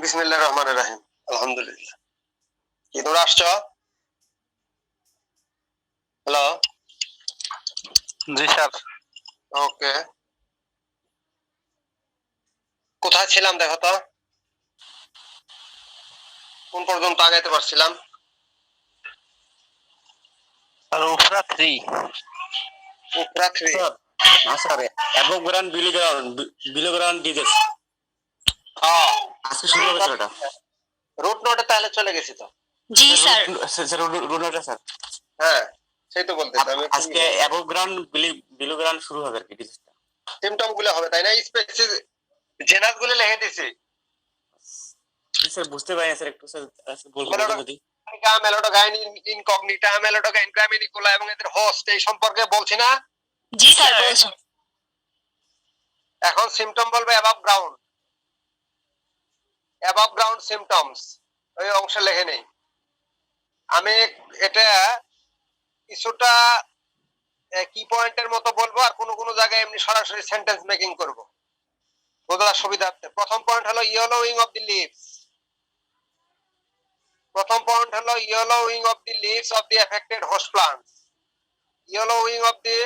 বিসমিল্লাহির রহমানির রহিম। আলহামদুলিল্লাহ। কি তোমরা আসছো? হ্যালো। জি স্যার। ওকে। কোথায় ছিলাম দেখো তো? কোন পর্যন্ত আগাইতে পারছিলাম? আর উপরা 3। উপরা 3। না sir, above ground below ground disease. আজকে শুরু হবে এটা। রুট নোটে তাহলে চলে গেছি তো। জি স্যার। স্যার রুট নোটে স্যার। হ্যাঁ, সেই তো বলতেছি আমি। আজকে অ্যাবভ গ্রাউন্ড বিলো গ্রাউন্ড শুরু হবে আর কি ডিজেসটা। সিম্পটম গুলো হবে তাই না? স্পেসিফিক জেনাস গুলো লিখে দিছি। স্যার বুঝতে পারি না স্যার, একটু স্যার বলবেন যদি। মেলোডোগাইন ইনকগনিটা, মেলোডোগাইন গ্রামিনিকুলা এবং এদের হোস্ট এই সম্পর্কে বলছি না? জি স্যার বলছেন। এখন সিম্পটম বলবে above ground. Above ground symptoms ওই অংশে লিখে নেই। আমি এটা কিছুটা কি পয়েন্টের মতো বলবো আর কোন কোন জায়গায় এমনি সরাসরি সেন্টেন্স মেকিং করব বোঝার সুবিধার্থে। প্রথম পয়েন্ট হলো ইয়েলোইং অফ দি লিভস। প্রথম পয়েন্ট হলো yellowing of the leaves of the affected host plants. Yellowing of the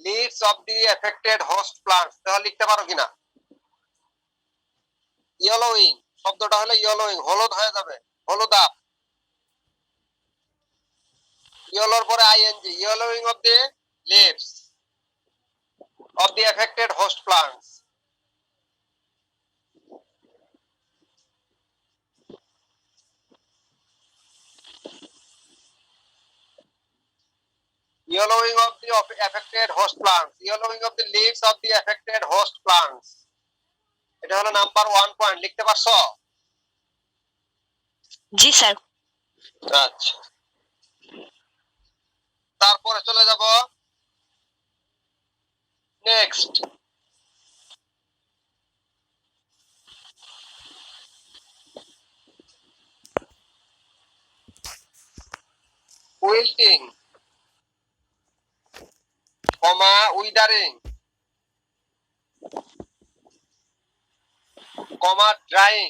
leaves of the affected host plants. তাহলে লিখতে পারো কিনা? ইয়েলোইং শব্দটা হলো ইয়েলোইং, হলুদ হয়ে যাবে, হলুদাভ। ইয়েলোর পরে ING, yellowing of the leaves of the affected host plants. Yellowing of the affected host plants. Yellowing of the leaves of the affected host plants. এটা হলো নাম্বার 1 পয়েন্ট। লিখতে পারছো? জি স্যার। আচ্ছা, তারপরে চলে যাব next. Wilting, comma withering, comma drying,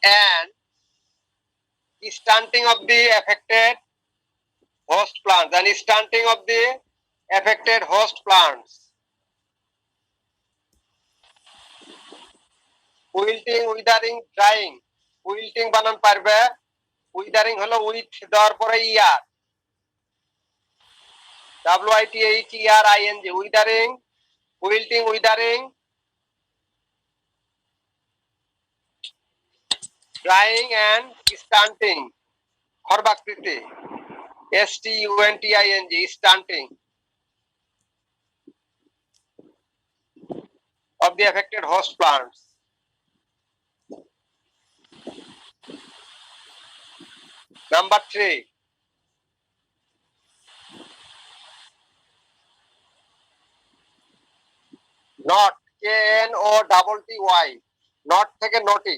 and stunting of the affected host plants and stunting of the affected host plants. Wilting, উইদারিং, drawing. Wilting বানান পারবে, উইদারিং হলো উইথ দেওয়ার পরে ইয়ার, WITHERING, উইদারিং, wilting, উইদারিং, drawing and স্টান্টিং, খর্বাকৃতি, STUNTING, স্টান্টিং of the affected host plants. Number 3. Not, KNOTTY, not থেকে নটি,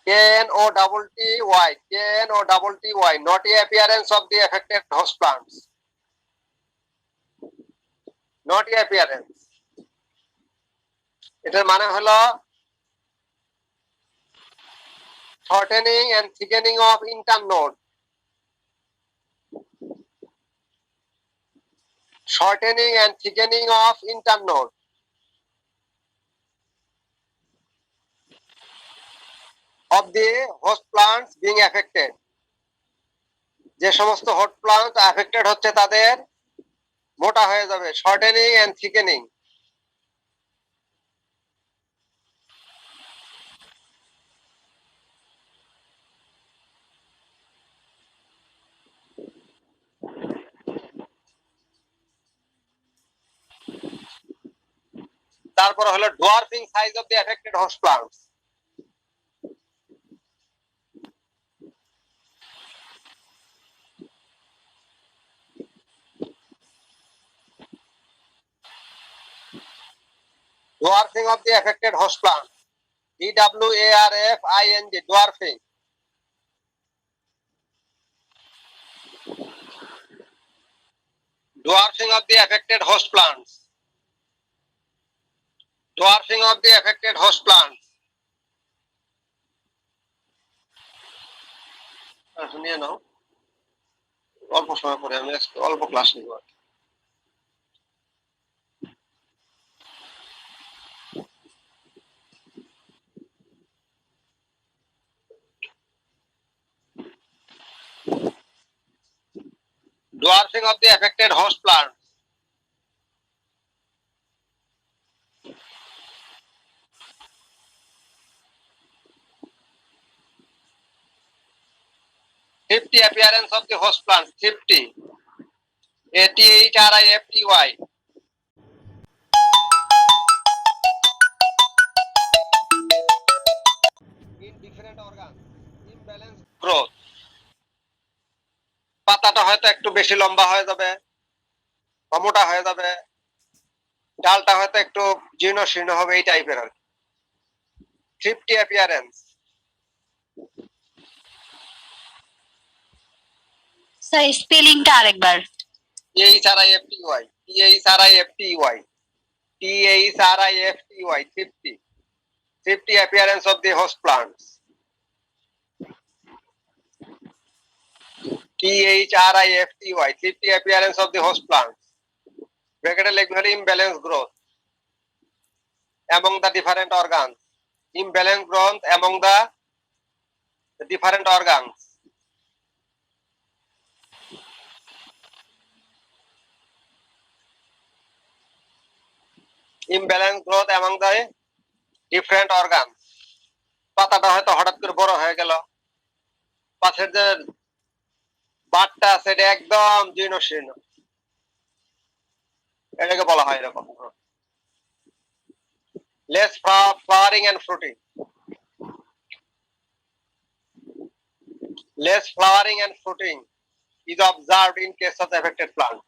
KNOTTY, naughty appearance of the affected host plants. Naughty appearance, এটার মানে হলো shortening and thickening of internode. Shortening and thickening of internode of the host plants being affected. যে সমস্ত host plant affected হচ্ছে তাদের মোটা হয়ে যাবে, শর্টেনিং এন্ড থিকেনিং। তারপর হলো dwarfing size of the affected host plants. Dwarfing of the affected host plant, DWARFING, dwarfing. Dwarfing of the affected host plants. Dwarfing of the affected host plants. শুনিয়ে নাও, অল্প সময় পরে আমি আজকে অল্প ক্লাস নিব। Dwarfing of the affected host plants. Thrifty appearance of the host plants. Thrifty. ATHRIFTY. In different organs. Imbalanced growth. পাতাটা হয়তো একটু বেশি লম্বা হয়ে যাবে, বা মোটা হয়ে যাবে, ডালটা হয়তো একটু জীর্ণ শীর্ণ হবে, এই টাইপের আর কি। Thrifty appearance. স্যার স্পেলিংটা আরেকবার। THRIFTY. THRIFTY. THRIFTY. Thrifty. Thrifty appearance of the host plants. THRIFTY. Thrifty appearance of the host plants. Bracket লিখবে হলো imbalance growth among the different organs. Imbalance growth among the different organs. Imbalance growth among the different organs. পাতাটা হয়তো হঠাৎ করে বড় হয়ে গেল, পাশের যে বাটটা আছে এটা একদম জীর্ণ শীর্ণ, এটাকে বলা হয় এরকম। Less flowering and fruiting. Less flowering and fruiting is observed in case of affected plant.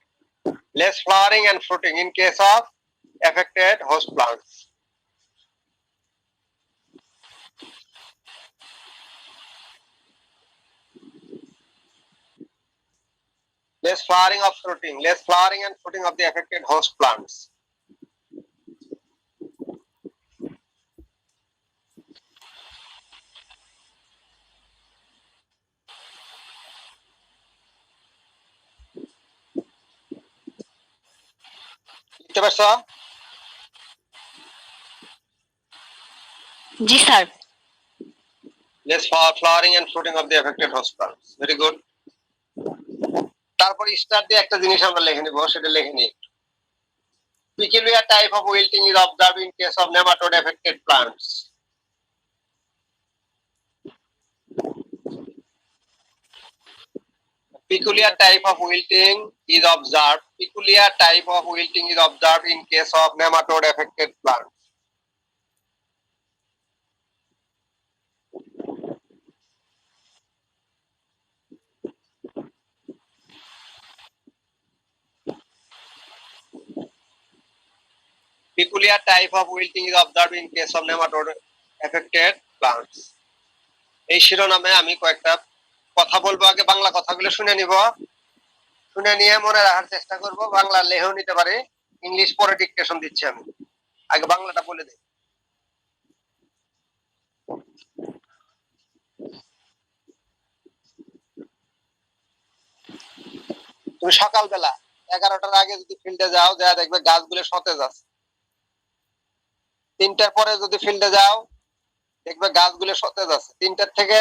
Less flowering and fruiting in case of affected host plants. Less flowering of fruiting. Less flowering and fruiting of the affected host plants. বুঝতে পারছো? জি sir. Less flowering and fruiting of the affected host plants. Very good. তারপর star দিয়ে একটা জিনিস আমরা লিখে নিব, সেটা লিখে নিই। Peculiar type of wilting is observed in case of nematode affected plants. Peculiar type of wilting is observed. Peculiar type of wilting is observed in case of nematode affected plants. Peculiar type of wilting is observed in case of nematode affected plants. এই শিরোনামে আমি কয়েকটা কথা বলবো, আগে বাংলা কথাগুলো শুনে নিব, শুনে নিয়ে মনে রাখার চেষ্টা করব। বাংলা লেখেও নিতে পারে, ইংলিশ পরে ডিকটেশন দিচ্ছি আমি, আগে বাংলাটা বলে দিই। তুমি সকালবেলা 11টার আগে যদি ফিল্ডে যাও, যা দেখবে গাছগুলো সতেজ আছে। 3টার পরে যদি ফিল্ডে যাও, দেখবে গাছগুলো সতেজ আছে। 3টার থেকে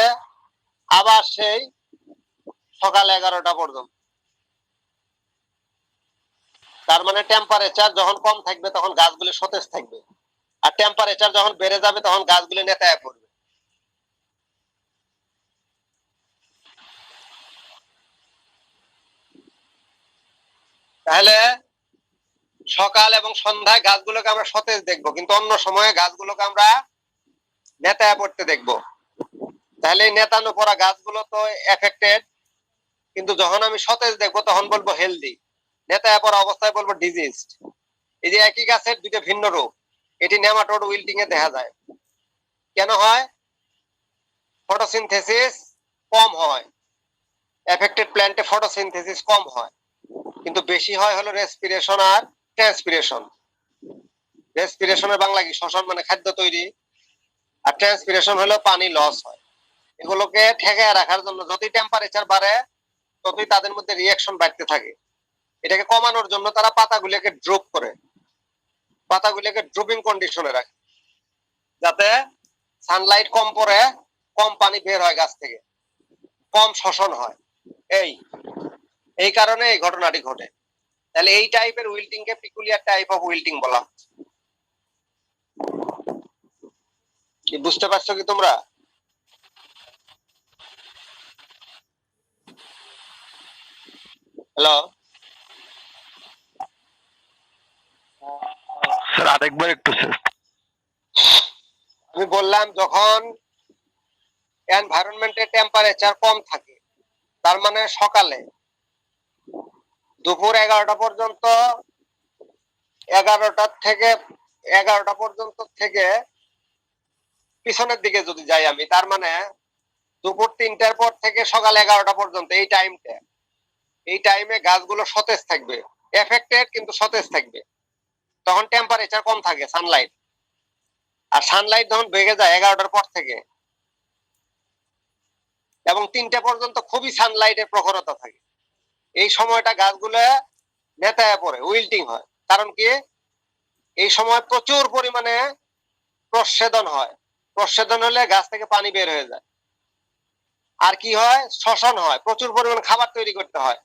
আবার সেই সকাল 11টা পর্যন্ত। তার মানে টেম্পারেচার যখন কম থাকবে তখন গাছগুলো সতেজ থাকবে, আর টেম্পারেচার যখন বেড়ে যাবে তখন গাছগুলো নেতায় পড়বে। তাহলে সকাল এবং সন্ধ্যায় গাছগুলোকে আমরা সতেজ দেখবো, কিন্তু অন্য সময়ে গাছগুলোকে আমরা নেতায় পড়তে দেখবো। তাহলে নেতানো পড়া গাছগুলো তো এফেক্টেড, কিন্তু যখন আমি সতেজ দেখবো তখন বলবো হেলদি, নেতায় পড়া অবস্থায় বলবো ডিজিজড। এই যে একই গাছের দুটো ভিন্ন রূপ, এটি নেমাটোড উইল্টিং এ দেখা যায়। কেন হয়? ফটোসিনথেসিস কম হয়, এফেক্টেড প্ল্যান্টে ফটোসিনথেসিস কম হয়। কিন্তু বেশি হয় হলো রেসপিরেশন আর ট্রান্সপিরেশন। রেসপিরেশনের বাংলা কি? শ্বসন মানে খাদ্য তৈরি। আর ট্রান্সপিরেশন হলো পানি লস হয়। এগুলোকে ঠেকায় রাখার জন্য যতই টেম্পারেচার বাড়ে ততই তাদের মধ্যে রিয়াকশন বাড়তে থাকে। এটাকে কমানোর জন্য তারা পাতাগুলোকে ড্রপ করে, পাতাগুলোকে ড্রপিং কন্ডিশনে রাখে, যাতে সানলাইট কম পড়ে, কম পানি বের হয় গাছ থেকে, কম শোষণ হয়। এই কারণে এই ঘটনাটি ঘটে। তাহলে এই টাইপের wilting K peculiar type of wilting বলা হচ্ছে। কি বুঝতে পারছো কি তোমরা? হ্যালো স্যার আরেকবার একটু স্যার। আমি বললাম যখন এনভায়রনমেন্টের টেম্পারেচার কম থাকে, তার মানে সকালে দুপুর 11টা পর্যন্ত, 11টা পর্যন্ত থেকে পিছনের দিকে যদি যাই আমি, তার মানে দুপুর 3টার পর থেকে সকাল 11টা পর্যন্ত এই টাইমে গাছগুলো সতেজ থাকবে, এফেক্টেড কিন্তু সতেজ থাকবে। তখন টেম্পারেচার কম থাকে সানলাইট। আর সানলাইট যখন বেগে যায় 11টার পর থেকে এবং 3টা পর্যন্ত খুবই সানলাইটের প্রখরতা থাকে, এই সময়টা গাছগুলো নেতায় পড়ে, উইল্টিং হয়। কারণ কি? এই সময় প্রচুর পরিমাণে প্রচ্ছেদন হয়। প্রচ্ছেদন হলে গাছ থেকে পানি বের হয়ে যায়। আর কি হয়? শ্বসন হয়, প্রচুর পরিমাণে খাবার তৈরি করতে হয়।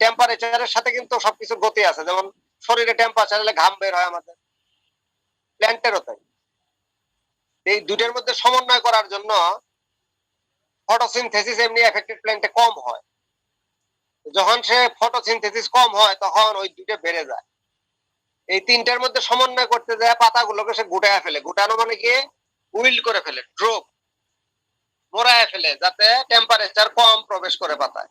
টেম্পারেচারের সাথে কিন্তু সবকিছুর গতি আছে। যেমন শরীরে টেম্পারেচার হলে ঘাম বের হয় আমাদের, প্ল্যান্টেরও তাই। এই দুটোর মধ্যে সমন্বয় করার জন্য ফটোসিনথেসিস এমনি এফেক্টেড প্ল্যান্টে কম হয়। যখন সে ফটোসিনথেসিস কম হয় তখন ওই দুটো বেড়ে যায়। এই তিনটার মধ্যে সমন্বয় করতে যায় পাতাগুলোকে সে গুটায় ফেলে। গুটানো মানে কি? উইল্ড করে ফেলে, ড্রপ, মোড়ায় ফেলে, যাতে টেম্পারেচার কম প্রবেশ করে পাতায়,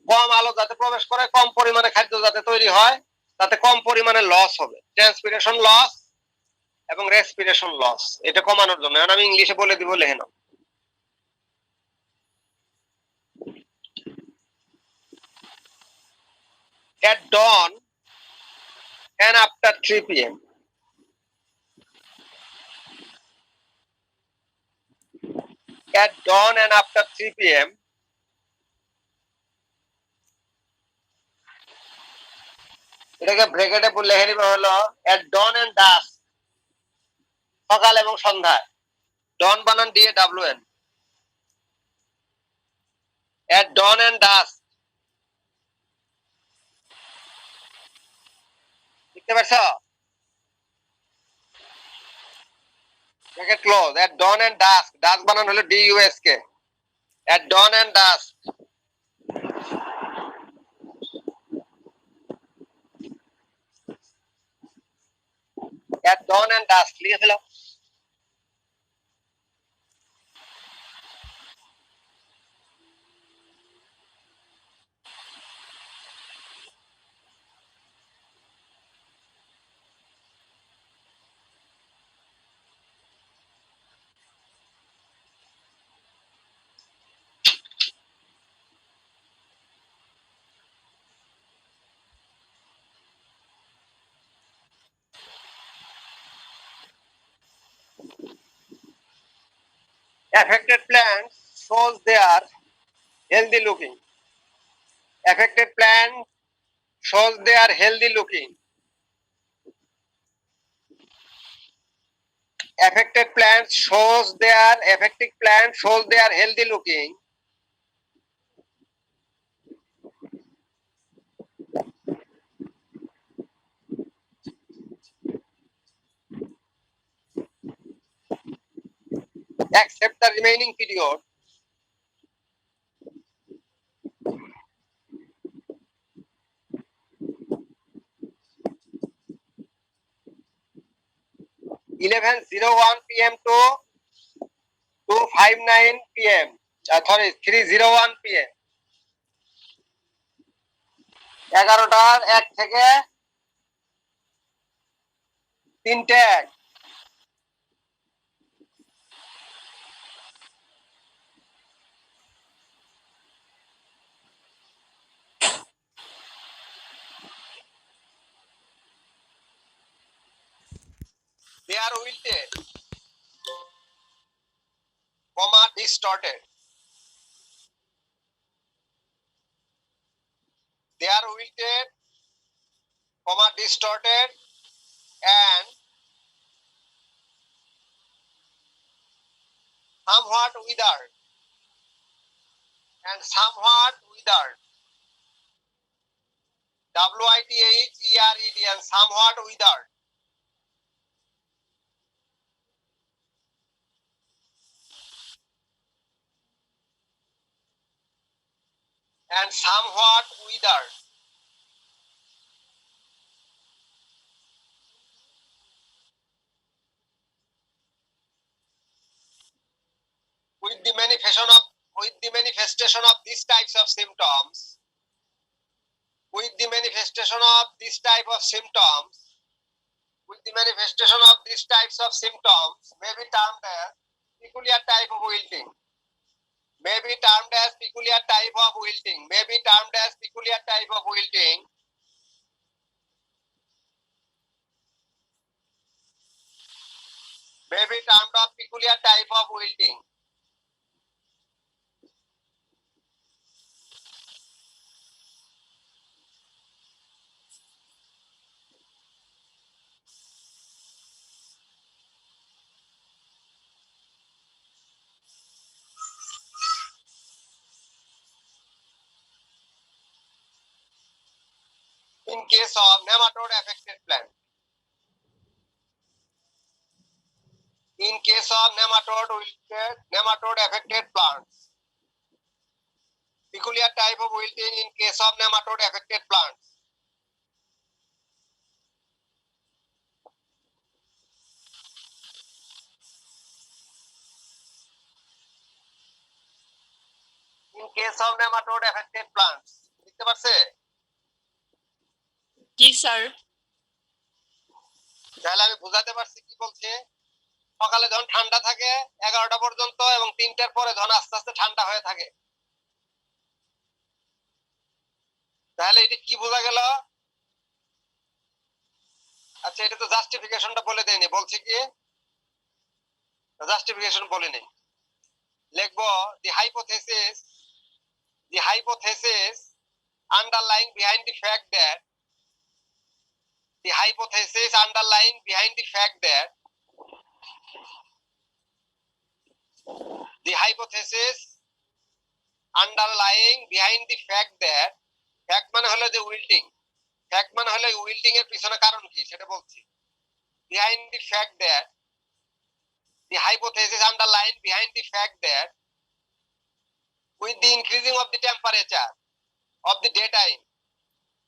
কম আলো যাতে প্রবেশ করে, কম পরিমাণে খাদ্য যাতে তৈরি হয়, তাতে কম পরিমাণে লস হবে, ট্রান্সপিরেশন লস এবং রেসপিরেশন লস। এটা কমানোর জন্য। এখন আমি ইংলিশে বলে দিব, লিখে নাও। At dawn and after 3 p.m. At dawn and after 3 p.m. এটাকে ব্র্যাকেটে লিখে নিবে হলো at dawn and dusk, সকাল এবং সন্ধ্যায়। ডন বানান DAWN। at dawn and dusk, দেখতে পাচ্ছো? Bracket close. at dawn and dusk, dusk বানান হলো DUSK। at dawn and dusk, at dawn and dusk লিখে ফেলো। Affected plants shows they are healthy looking. Affected plant shows they are healthy looking. Affected plants shows they are healthy looking. Except the remaining period. Eleven 01 p.m. to 2:59 p.m. Sorry, 3:01 p.m. 11টার 1 থেকে 3টে 1। they are wilted, comma distorted. They are wilted, comma distorted, and somewhat withered. And somewhat withered. WITHERED and somewhat withered. And somewhat withered. With the manifestation of these types of symptoms, with the manifestation of these type of symptoms, with the manifestation of these types of symptoms may be termed as peculiar type of wilting. May be termed as peculiar type of wilting. May be termed as peculiar type of wilting. May be termed of peculiar type of wilting. In case of nematode affected plant. In case of nematode affected plants. Peculiar type of wilting in case of nematode affected plants. In case of nematode affected plants. দেখতে পারছে? জি sir. তাহলে আমি বুঝাতে পারছি কি বলছে? সকালে যখন ঠান্ডা থাকে 11টা পর্যন্ত এবং 3টার পরে যখন আস্তে আস্তে ঠান্ডা হয়ে থাকে। তাহলে এটা কি বোঝা গেল? আচ্ছা, এটা তো জাস্টিফিকেশনটা বলে দেয়নি, বলছে কি? জাস্টিফিকেশন বলে নেই। লিখবো the hypothesis underlying behind the fact that the hypothesis underlying behind the fact that the hypothesis underlying behind the fact that fact মানে হলো যে উইল্টিং, fact মানে হলো উইল্টিং এর পিছনে কারণ কি সেটা বলছি। behind the fact that the hypothesis underlying behind the fact that with the increasing of the temperature of the daytime,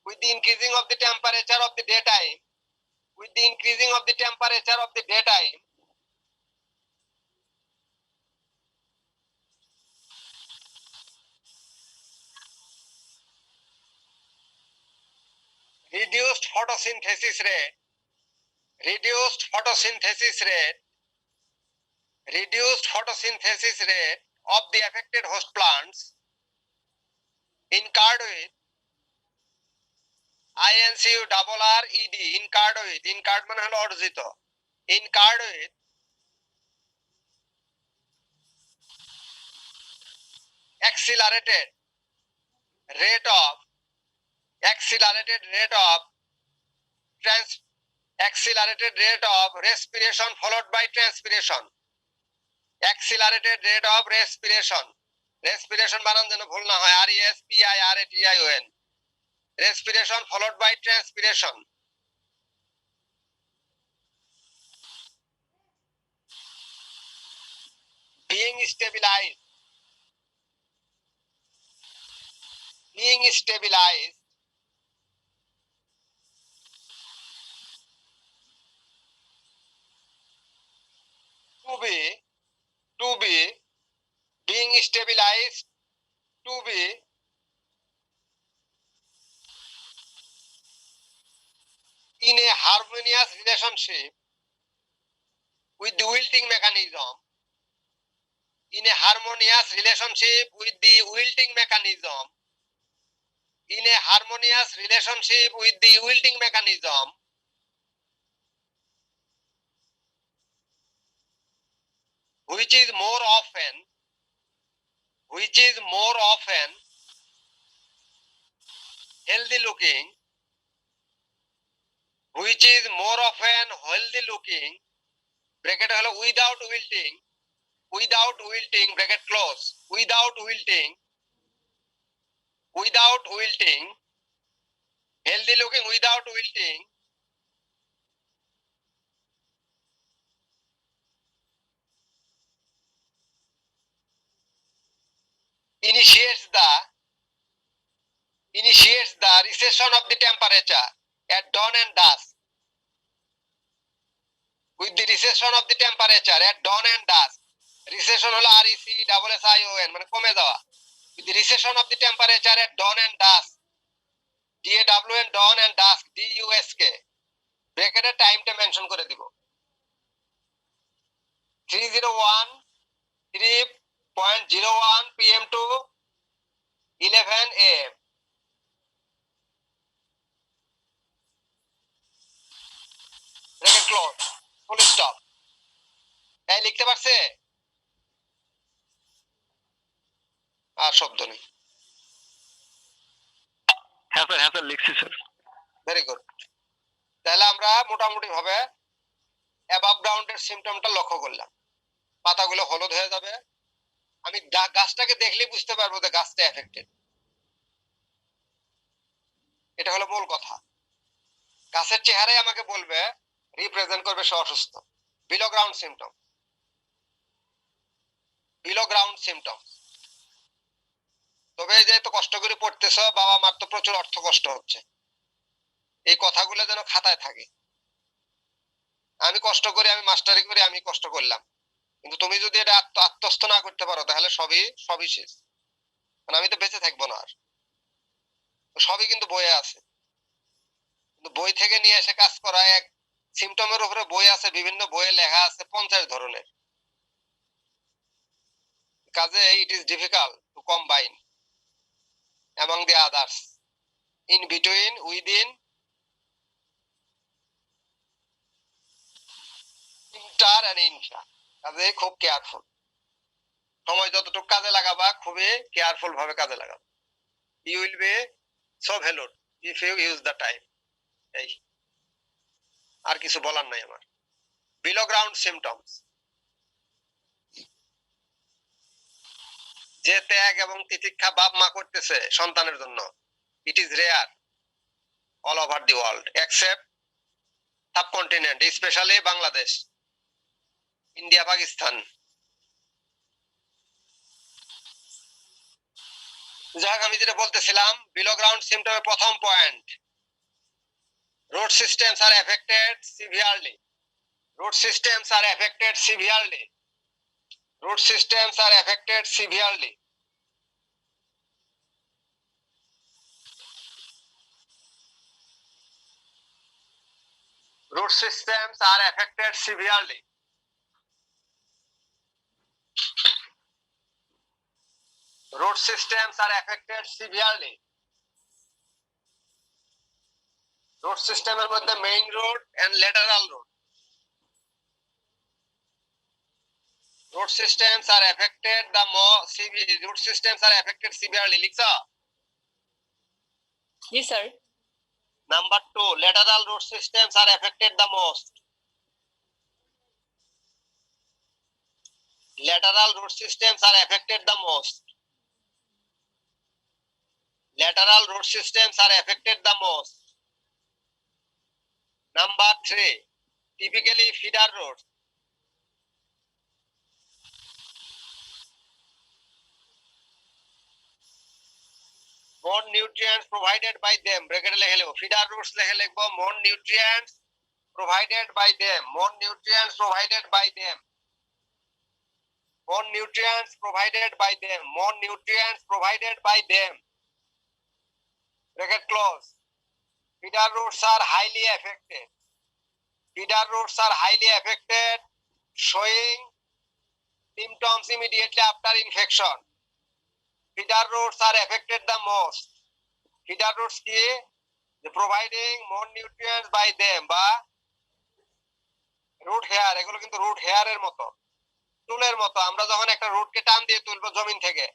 with the increasing of the temperature of the daytime, with the increasing of the temperature of the daytime, reduced photosynthesis rate of the affected host plants incurred with INCURRED, incurred মানে হলো অর্জিত, incurred with accelerated rate of respiration followed by transpiration. Accelerated rate of respiration বানান যেন ভুল না হয়, RESPIRATION, respiration followed by transpiration. Being stabilized to be being stabilized to be in a harmonious relationship with the wilting mechanism, in a harmonious relationship with the wilting mechanism, in a harmonious relationship with the wilting mechanism, which is more often healthy looking, which is more often healthy looking, bracket হলো without wilting, bracket close, without wilting, healthy looking without wilting, initiates the recession of the temperature at dawn and dusk. With the recession of the temperature at dawn and dusk, recession হলো RECSSION মানে কমে যাওয়া. With the recession of the temperature at dawn and dusk, DAWN dawn and dusk, DUSK, ব্র্যাকেটে টাইমটা mention করে দিব. 3:01 PM to 11 AM. Bracket close, full stop. এই লিখতে পারছে? আর শব্দ নেই. হ্যাঁ স্যার লিখছি স্যার। Very good. তাহলে আমরা মোটামুটি ভাবে অ্যাবাভ গ্রাউন্ডের সিমটমটা লক্ষ্য করলাম. পাতাগুলো হলুদ হয়ে যাবে. আমি গাছটাকে দেখলেই বুঝতে পারবো যে গাছটা এফেক্টেড. এটা হলো মূল কথা. গাছের চেহারাই আমাকে বলবে, রিপ্রেজেন্ট করবে সে অসুস্থ. Below ground symptom. তবে এই যে এত কষ্ট করে পড়তেছ, বাবা মার তো প্রচুর অর্থ কষ্ট হচ্ছে. এই কথাগুলো যেন খাতায় থাকে. আমি কষ্ট করি, আমি মাস্টারি করি, আমি কষ্ট করলাম, কিন্তু তুমি যদি এটা আত্মস্থ না করতে পারো তাহলে সবই শেষ. মানে আমি তো বেঁচে থাকবো না আর. সবই কিন্তু বইয়ে আছে, কিন্তু বই থেকে নিয়ে এসে কাজ করা. এক সিমটমের উপরে বই আছে, বিভিন্ন বইয়ে লেখা আছে 50 ধরনের. কাজে it is difficult to combine among the others, in between, within, inter and intra. কাজে খুব কেয়ারফুল. সময় যতটুকু কাজে লাগাবা খুবই কেয়ারফুল ভাবে কাজে লাগাবা. You will be so valued if you use the time. এই আর কিছু বলার নাই আমার. Below ground symptoms. যে ত্যাগ এবং তিতিক্ষা বাপ মা করতেছে সন্তানের জন্য, it is rare all over the world except subcontinent, especially Bangladesh, India, Pakistan. যাক, আমি যেটা বলতেছিলাম, বিলো গ্রাউন্ড সিমটমের প্রথম point, root systems are affected severely. Root systems are affected severely. Root systems are affected severely. Root systems are affected severely. Root systems are affected severely. Root system এর মধ্যে main root and lateral root. Root systems are affected root systems are affected severely. লিখছো? Yes, sir. Number 2, lateral root systems are affected the most. Lateral root systems are affected the most. Lateral root systems are affected the most. Number 3, typically feeder roots. More nutrients provided by them. Bracket লিখে লিখো. Feeder roots লিখে লিখবো. More nutrients provided by them. More nutrients provided by them. More nutrients provided by them. More nutrients provided by them. Bracket close. Feeder roots are highly affected. Feeder roots are highly affected, showing symptoms immediately after infection. Feeder roots are affected the most. Feeder roots কি? Providing more nutrients by them বা root hair, এগুলো কিন্তু root hair এর মতো. টুলের মতো আমরা যখন একটা রুটকে টান দিয়ে তুলবো জমিন থেকে,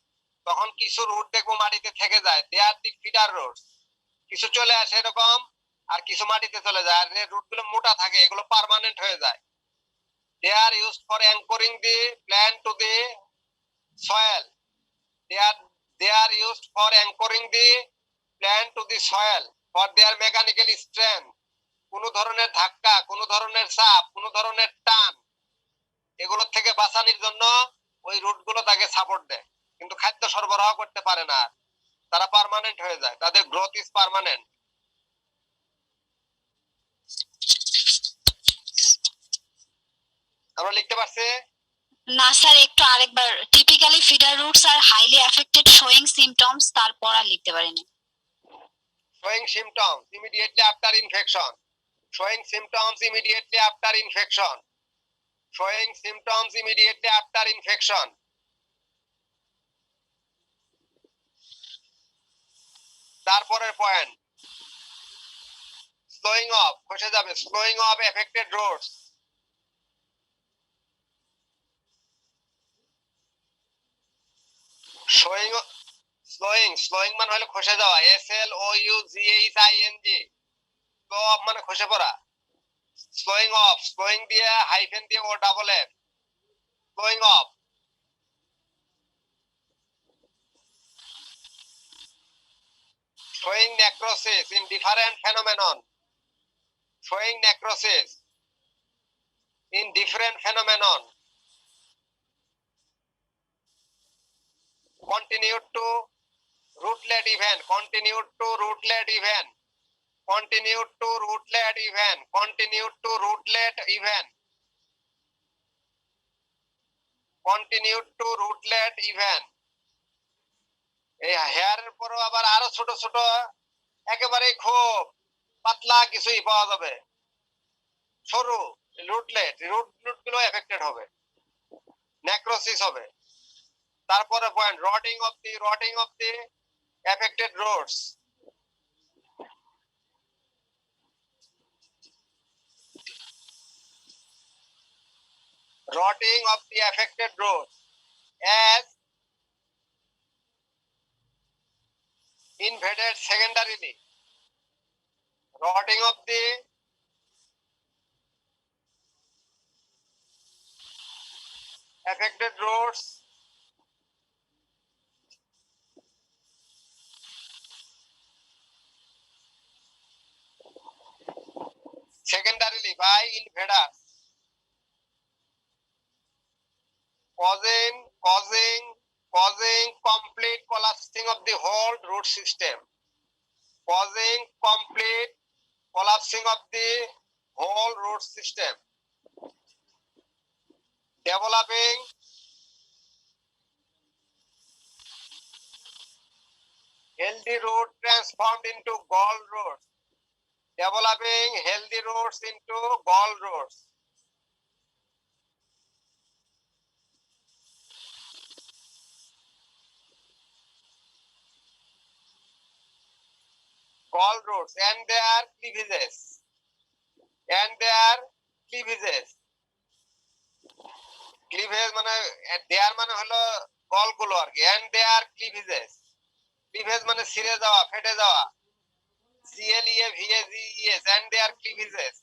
তখন কিছু রুট দেখবো মাটিতে থেকে যায়, they R the feeder root. কিছু চলে আসে এরকম, আর কিছু মাটিতে চলে যায়। আর যে রুট গুলো মোটা থাকে এগুলো পার্মানেন্ট হয়ে যায়। They are used for anchoring the plant to the soil. They are used for anchoring the plant to the soil for their mechanical strength. কোনো ধরনের ধাক্কা, কোনো ধরনের চাপ, কোনো ধরনের টান, এগুলোর থেকে বাঁচানোর জন্য ওই রুট গুলো তাকে সাপোর্ট দেয়, কিন্তু খাদ্য সরবরাহ করতে পারে না। তারা পার্মানেন্ট হয়ে যায়, তাদের গ্রোথ ইজ পার্মানেন্ট। আমরা লিখতে পারছি? না স্যার, একটু আরেকবার। Typically feeder roots are highly affected showing symptoms, তারপর আর লিখতে পারিনি। Showing symptoms immediately after infection. Showing symptoms immediately after infection. Showing symptoms immediately after infection. তারপরের পয়েন্ট, স্লোয়িং অফ, খসে যাবে, sloughing off affected roots. Sloughing মানে হলো খসে যাওয়া, SLOUGHING। স্লো অফ মানে খসে পড়া। স্লোয়িং অফ, স্লোয়িং দিয়ে হাইফেন দিয়ে O double F, slowing off. Showing necrosis in different phenomenon. Showing necrosis in different phenomenon. Continued to rootlet event. Continued to rootlet event. Continued to rootlet event. Continued to rootlet event. Continued to rootlet event. এই হেয়ারের পরও আবার আরো ছোট ছোট একেবারে খুব পাতলা কিছুই পাওয়া যাবে, সরু রুটলেট, রুট গুলো এফেক্টেড হবে, নেক্রোসিস হবে। তারপরে point, rotting of the affected roots. Rotting of the affected roots as invaded secondarily. Rotting of the affected roots secondarily by invaders, causing complete collapsing of the whole root system. Causing complete collapsing of the whole root system. Developing healthy root transformed into gall roots. Developing healthy roots into gall roots. Gall roots and their cleavages. Cleavage মানে দেয়ার মানে হলো গল গুলো আর কি, and their cleavages. Cleavage মানে ছিঁড়ে যাওয়া, ফেটে যাওয়া, CLEAVAGES, and their cleavages.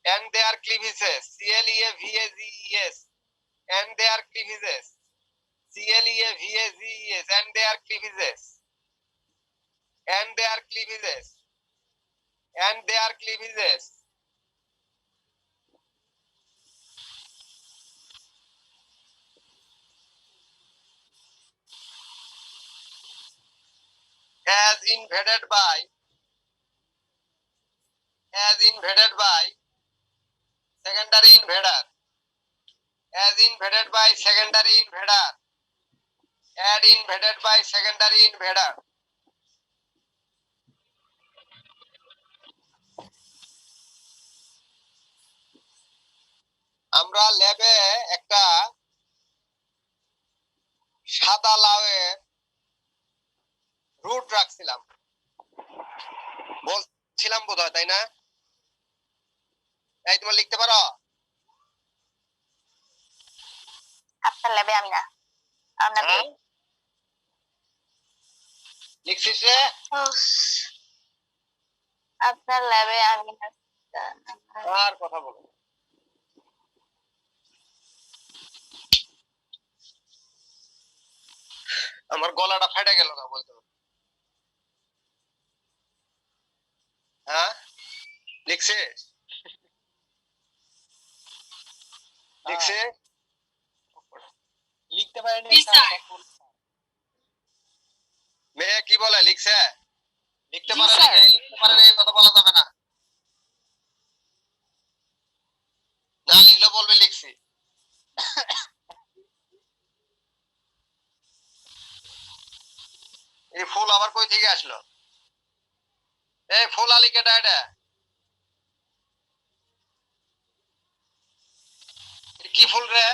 And their cleavages, CLEAVAGES, and their cleavages, CLEAVAGES, and their cleavages, and their cleavages, and their cleavages. As invaded by secondary invader, as invaded by secondary invader, and invaded by secondary invader. আমরা ল্যাবে একটা সাদা লাউয়ের root রাখছিলাম, বলছিলাম বোধহয়, তাই না? এই তোমরা লিখতে পারো? আপনার ল্যাবে আমি না আপনাকে হ্যাঁ? লিখছিস রে? আপনার ল্যাবে আমি না আর কথা বলো। আমার গলাটা ফেটে গেল না বলতে পারো। হ্যাঁ, লিখছিস? লিখছিস? লিখতে পারেনি জি, স্যার। মেয়ে কি বলে লিখছে? লিখতে জি, পারে স্যার। না, লিখতে পারে না এই কথা বলা যাবে না। না লিখলে বলবে লিখছি। এই ফুল আবার কই থেকে আসলো? এই ফুল আলি কেটা এটা? এটা কি ফুল রে?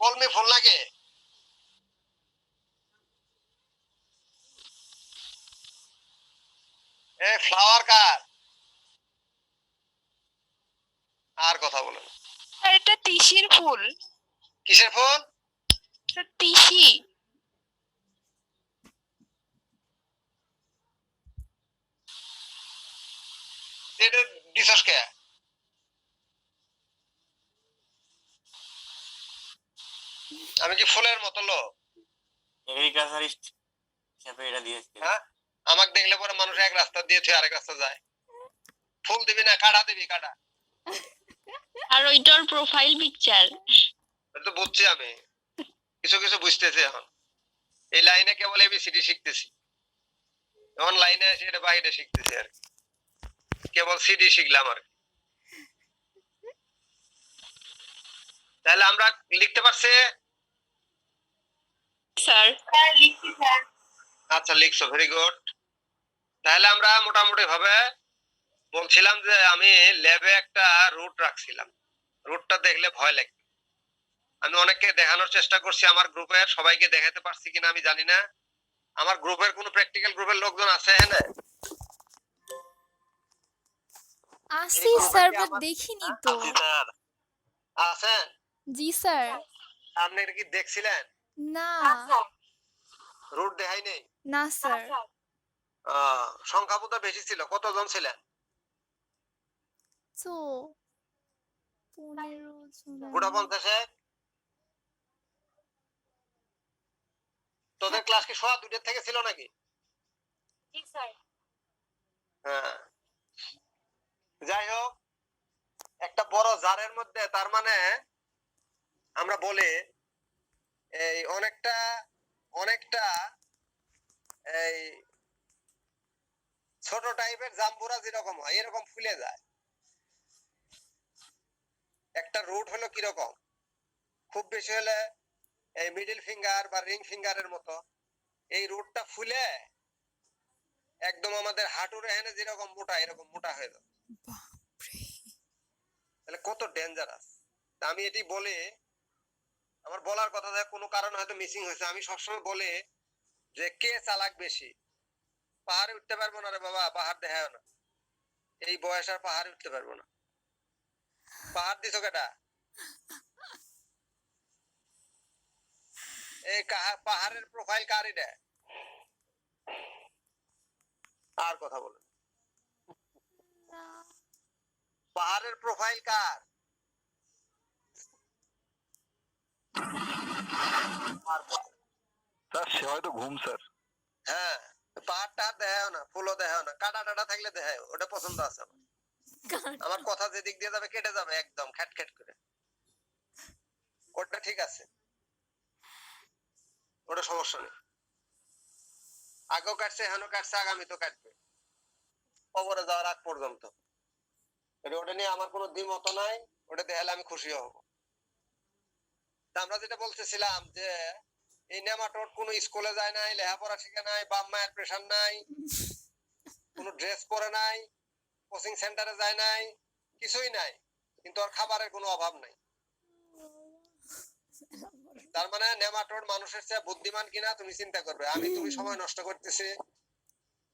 কলমি ফুল নাকি? এ ফ্লাওয়ার কার? আর কথা বলো না। এটা তিসির ফুল কিসের ফুল? তিসি এটা দিছস কে? আমি কি ফুলের মতো লোক? এগ্রিকালচারিস্ট হিসাবে এটা দিয়েছে। হ্যাঁ, আমাকে দেখলে পরে মানুষ এক রাস্তা দিয়ে তুই আরেক রাস্তা যায়। ফুল দিবি না কাটা দিবি? কাটা। আর ওইটার প্রোফাইল পিকচার এটা তো বুঝছি আমি, কিছু কিছু বুঝতেছি এখন। এই লাইনে কেবল এবিসিডি শিখতেছি, এখন লাইনে এসে এটা বাইরে শিখতেছি আর কি। কেবল সিডি শিখলাম আর কি। তাহলে আমরা লিখতে পারছি? স্যার লিখছি স্যার আচ্ছা লিখছো, ভেরি গুড। তাহলে আমরা মোটামুটি ভাবে বলছিলাম যে আমি ল্যাবে একটা রুট রাখছিলাম, রুটটা দেখলে ভয় লাগে। আমি অনেককে দেখানোর চেষ্টা করছি, আমার গ্রুপের সবাইকে দেখাতে পারছি কিনা আমি জানি না। আমার গ্রুপের কোনো প্র্যাকটিক্যাল গ্রুপের লোকজন আছে এখানে? আসি স্যার বাট দেখিনি তো। জি স্যার আছেন? জি স্যার। আপনি এটা কি দেখছিলেন? না রুট দেখাই নেই? না স্যার। সংখ্যা বোধহয় বেশি ছিল। কতজন ছিলেন? তো 15 জন। গোটা 50-এ? তোদের ক্লাস কি সোয়া 2টার থেকে ছিল নাকি? জি স্যার হ্যাঁ, যাই হোক, একটা বড় জারের মধ্যে তার মানে আমরা বলি এই অনেকটা অনেকটা এই ছোট টাইপের জাম্বুরা যেরকম হয় এরকম ফুলে যায়। একটা রুট হলো কিরকম, খুব বেশি হলে এই মিডল ফিঙ্গার বা রিং ফিঙ্গারের মতো। এই রুটটা ফুলে একদম আমাদের হাঁটুর এখানে যেরকম মোটা এরকম মোটা হয়ে যাবে। তাহলে কত ডেঞ্জারাস। আমি এটি বলে, আমার বলার কথা যে কোনো কারণে হয়তো মিসিং হয়েছে, আমি সবসময় বলে যে কে চালাক বেশি। পাহাড়ে উঠতে পারবো না রে বাবা, পাহাড় দেখায় না, এই বয়স আর পাহাড়ে উঠতে পারবো না। পাহাড় দিছো কেটা? এই পাহাড়ের প্রোফাইল কার এটা? আর কথা বলো। পাহাড়ের প্রোফাইল কার? স্যার সে হয়তো ঘুম স্যার। হ্যাঁ, পাহাড়টা দেখায় না, ফুলও দেখায় না, কাটা টাটা থাকলে দেখায়, ওটা পছন্দ আছে আমার। আমার কথা যেদিক দিয়ে যাবে কেটে যাবে একদম খ্যাট খ্যাট করে, ওটা ঠিক আছে, ওটা সমস্যা নেই। আগেও কাটছে, এখনো কাটছে, আগামী তো কাটবে কবরে যাওয়ার আগ পর্যন্ত। ওটা নিয়ে আমার কোনো দ্বিমত নাই, ওটা দেখালে আমি খুশি হব। আমরা যেটা বলতেছিলাম যে এই নেমাটোড কোনো স্কুলে যায় নাই, লেখাপড়া শিখে নাই, বাপ মায়ের প্রেশার নাই, কোনো ড্রেস পরে নাই, কোচিং সেন্টারে যায় নাই, কিছুই নাই, কিন্তু ওর খাবারের কোনো অভাব নাই। তার মানে নেমাটোড মানুষের চেয়ে বুদ্ধিমান কিনা তুমি চিন্তা করবে। তুমি সময় নষ্ট করতেছি,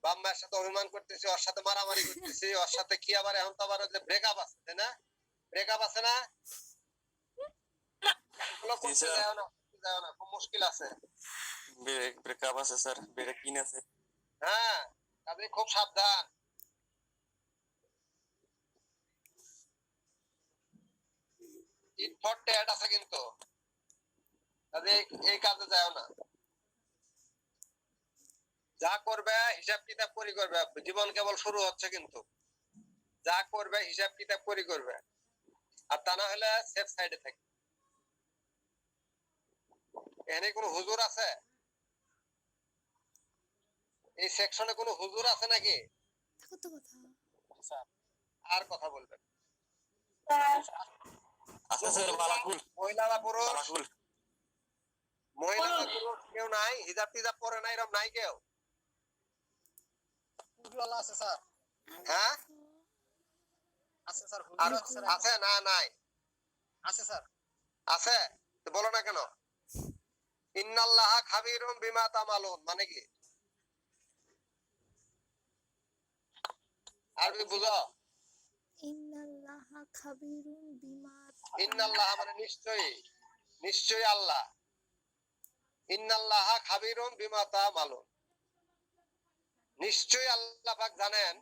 বাম্মার সাথে অভিমান করতেছি, ওর সাথে মারামারি করতেছি, ওর সাথে কি আবার এখন তো আবার ব্রেকআপ আছে, তাই না? ব্রেকআপ আছে না? এগুলো করতে স্যার। যাও না, খুব মুশকিল আছে। ব্রেকআপ আছে স্যার, ব্রেক কিন আছে। হ্যাঁ, কাজে খুব সাবধান। টিট ফর ট্যাট আছে কিন্তু, কাজে এই কাজে যাও না। যা করবে হিসাব কিতাব করে করবে, জীবন কেবল শুরু হচ্ছে কিন্তু। যা করবে হিসাব কিতাব করে করবে, আর তা না হলে সেফ সাইডে থাকবে। এখানে কোনো হুজুর আছে? এই সেকশনে কোনো হুজুর আছে নাকি? কত কথা। আর কথা বলবেন? আছে স্যার, মালাকুল। মহিলা বা পুরুষ? মালাকুল। মহিলা বা পুরুষ কেউ নাই? হিজাব টিজাব পরে নাই, এরকম নাই কেউ? আছে স্যার, হ্যাঁ আছে স্যার, আর আছে না? নাই আছে স্যার। আছে তো বলো না কেন? ইন্নাল্লাহা খাবিরুম বিমা তামালুন মানে কি? আরবি বুঝো? ইন্নাল্লাহা খাবিরুন বিমা ইন্নাল্লাহা মানে নিশ্চয়ই, নিশ্চয়ই আল্লাহ। ইন্নাল্লাহা খাবিরুম বিমা তামালুন, নিশ্চয়ই আল্লাহ পাক জানেন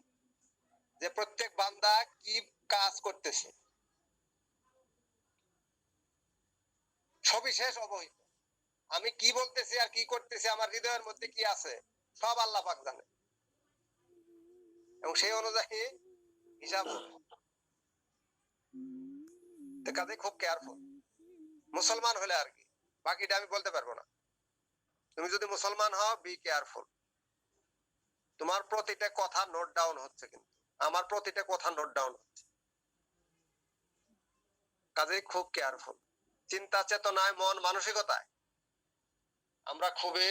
যে প্রত্যেক বান্দা কি কাজ করতেছে, সবিশেষ অবহিত। আমি কি বলতেছি আর কি করতেছি, আমার হৃদয়ের মধ্যে কি আছে, সব আল্লাহ পাক জানে, এবং সেই অনুযায়ী হিসাব হবে। তো কাজে খুব কেয়ারফুল মুসলমান হলে আর কি, বাকিটা আমি বলতে পারবো না। তুমি যদি মুসলমান হও, বি কেয়ারফুল। তোমার প্রতিটা কথা নোট ডাউন হচ্ছে, কিন্তু আমার প্রতিটা কথা নোট ডাউন হচ্ছে, কাজেই খুব কেয়ারফুল। চিন্তা চেতনায়, মন মানসিকতায় আমরা খুবই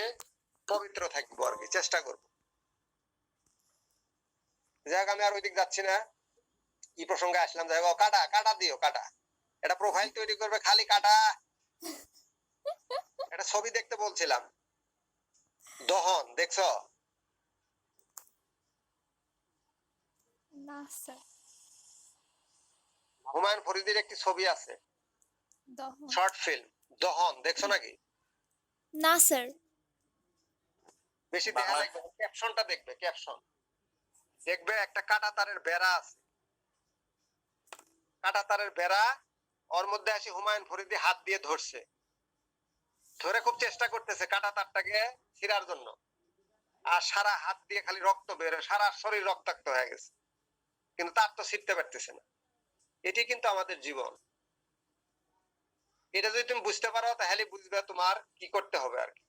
পবিত্র থাকবো আর কি, চেষ্টা করব। যাক, আমি আর ওই দিক যাচ্ছি না। কি প্রসঙ্গে আসলাম? যাই হোক, কাটা কাটা দিও, কাটা। এটা প্রোফাইল তৈরি করবে, খালি কাটা। এটা ছবি দেখতে বলছিলাম, দহন দেখছো? না স্যার, হুমায়ুন ফরিদির একটি ছবি আছে, দহন। শর্ট ফিল্ম, দহন দেখছো নাকি? না স্যার। বেশি দেখা লাগবে, ক্যাপশনটা দেখবে, ক্যাপশন দেখবে। একটা কাটা তারের বেড়া আছে, কাটা তারের বেড়া, ওর মধ্যে আসি হুমায়ুন ফরিদি হাত দিয়ে ধরছে, ধরে খুব চেষ্টা করতেছে কাটা তারটাকে ছিঁড়ার জন্য, আর সারা হাত দিয়ে খালি রক্ত বের, সারা শরীর রক্তাক্ত হয়ে গেছে, কিন্তু তার তো ছিঁড়তে পারতেছে না। এটি কিন্তু আমাদের জীবন। এটা যদি তুমি বুঝতে পারো, তাহলে বুঝবে তোমার কি করতে হবে আর কি।